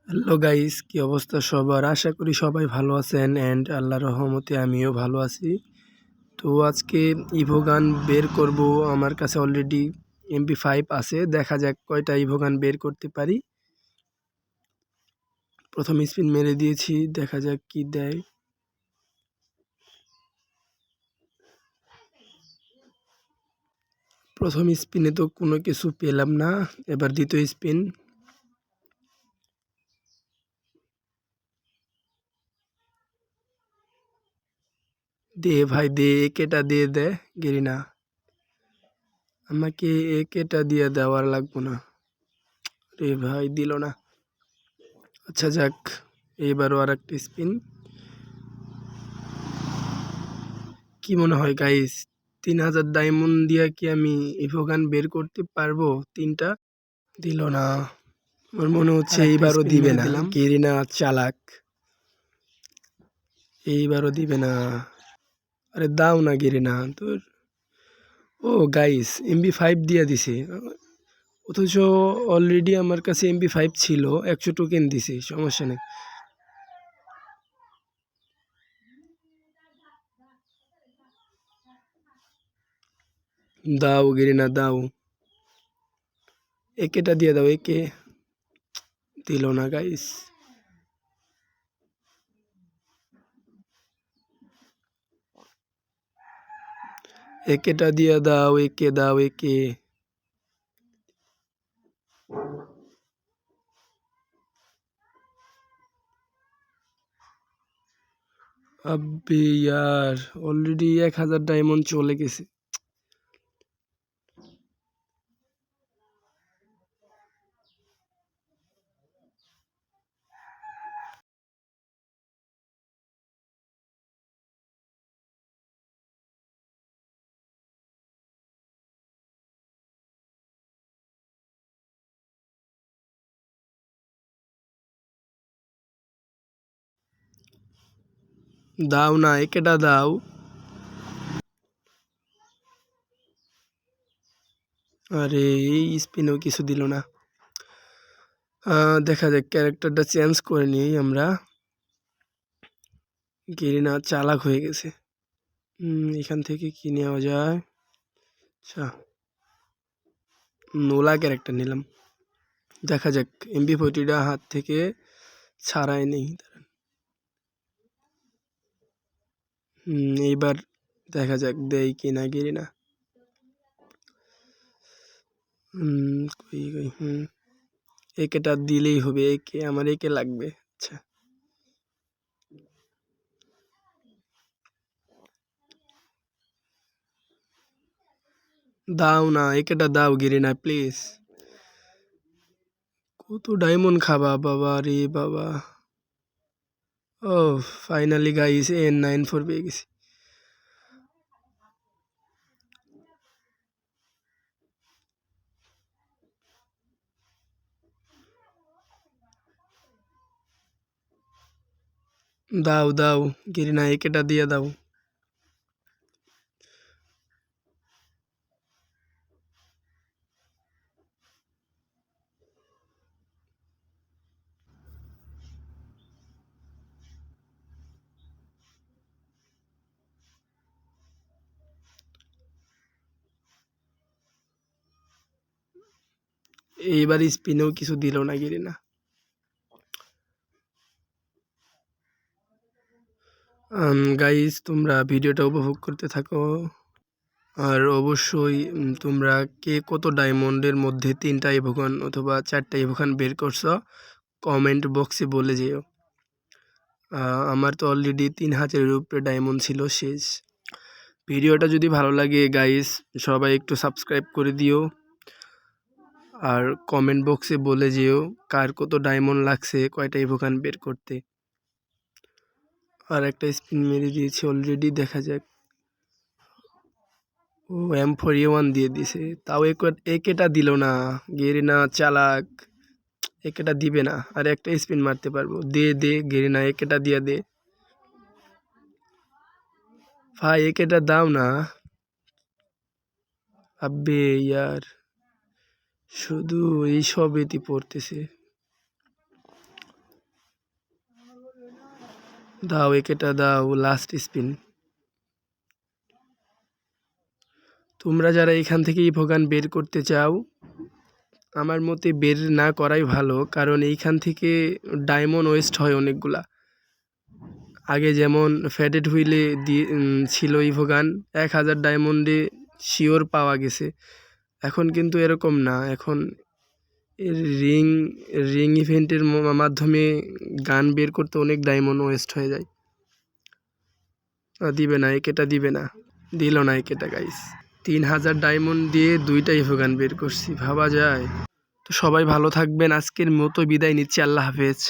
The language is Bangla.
হ্যালো গাইস, কি অবস্থা সবার? আশা করি সবাই ভালো আছেন অ্যান্ড আল্লাহর রহমতে আমিও ভালো আছি। তো আজকে ইভো গান বের করব। আমার কাছে অলরেডি MP5 আছে, দেখা যাক কয়টা ইভো গান বের করতে পারি। প্রথম স্পিন মেরে দিয়েছি, দেখা যাক কি দেয়। প্রথম স্পিনে তো কোনো কিছু পেলাম না, এবার দ্বিতীয় স্পিন। দে ভাই দে, একেটা দিয়ে দে গেরিনা, আমাকে একেটা দিয়ে দেওয়ার লাগবো না। রে ভাই দিল না। আচ্ছা যাক, এইবারও আর একটা স্পিন। কি মনে হয় গাইস, 3000 ডায়মন্ড দিয়ে কি আমি ইভো গান বের করতে পারবো? তিনটা দিল না। আমার মনে হচ্ছে এইবারও দিবে না। গেরিনা চালাক, এইবারও দিবে না। আরে দাও না গেরিনা তোর। ও গাইস, MP5 দিয়ে দিছে, অথচ অলরেডি আমার কাছে MP5 ছিল। 100 টোকেন দিছে, সমস্যা নেই। দাও গেরিনা দাও, একেটা দিয়ে দাও। একে দিল না গাইস। একেটা দিয়ে দাও, একে দাও, একে। আব্বে ইয়ার, অলরেডি 1000 ডায়মন্ড চলে গেছে। দাও না, একেটা দাও। আরে এই স্পিনেও কিছু দিল না। দেখা যাক, ক্যারেক্টারটা চেঞ্জ করে নিই আমরা। গেরিনা চালাক হয়ে গেছে। এখান থেকে কি নেওয়া যায়? আচ্ছা, নোলা ক্যারেক্টার নিলাম। দেখা যাক, MP40টা হাত থেকে ছাড়াই নেই। এইবার দেখা যাক দেই কি না গেরিনা। কই কই একেটা দিলেই হবে, একে আমার একে লাগবে। আচ্ছা, দাও না, একেটা দাও গেরিনা প্লিজ। কত ডায়মন্ড খাবা বাবা রে বাবা। ও ফাইনালি গাইস, N94 পেয়ে গেছি। দাও দাও গেরিনা, একেটা দিয়ে দাও। এইবার স্পিনেও কিছু দিল না গেরিনা। গাইস, তোমরা ভিডিওটা উপভোগ করতে থাকো। আর অবশ্যই তোমরা কে কত ডায়মন্ডের মধ্যে 3টা ইভোগান অথবা 4টা ইভোগান বের করছো, কমেন্ট বক্সে বলে যেও। আমার তো অলরেডি 3000-এর উপরে ডায়মন্ড ছিল শেষ। ভিডিওটা যদি ভালো লাগে গাইস, সবাই একটু সাবস্ক্রাইব করে দিও। আর কমেন্ট বক্সে বলে যেও কার কত ডায়মন্ড লাগছে কয়টা ইভোগান বের করতে। আর একটা স্পিন মেরে দিয়েছি অলরেডি, দেখা যাক। ও M4A1 দিয়ে দিছে, তাও একেটা দিল না। গেরিনা চালাক, একেটা দিবে না। আর একটা স্পিন মারতে পারবো। দে দে গেরিনা, একেটা দিয়ে দে ভাই, একেটা দাও না। আব্বে ইয়ার, শুধু এই সবেতেই পড়তেছে। দাও একেটা দাও, লাস্ট স্পিন। তোমরা যারা এখান থেকে ইভোগান বের করতে চাও, আমার মতে বের না করাই ভালো, কারণ এইখান থেকে ডায়মন্ড ওয়েস্ট হয় অনেকগুলা। আগে যেমন ফ্যাটেড হুইলে ছিল ইভোগান 1000 ডায়মন্ডে শিওর পাওয়া গেছে, এখন কিন্তু এরকম না। এখন রিং রিং ইভেন্টের মাধ্যমে গান বের করতে অনেক ডায়মন্ড ওয়েস্ট হয়ে যায়। দিবে না, একেটা দিবে না, দিল না একেটা গাইস। 3000 ডায়মন্ড দিয়ে 2টা ইভোগান বের করছি, ভাবা যায়? তো সবাই ভালো থাকবেন, আজকের মতো বিদায় নিচ্ছি, আল্লাহ হাফেজ।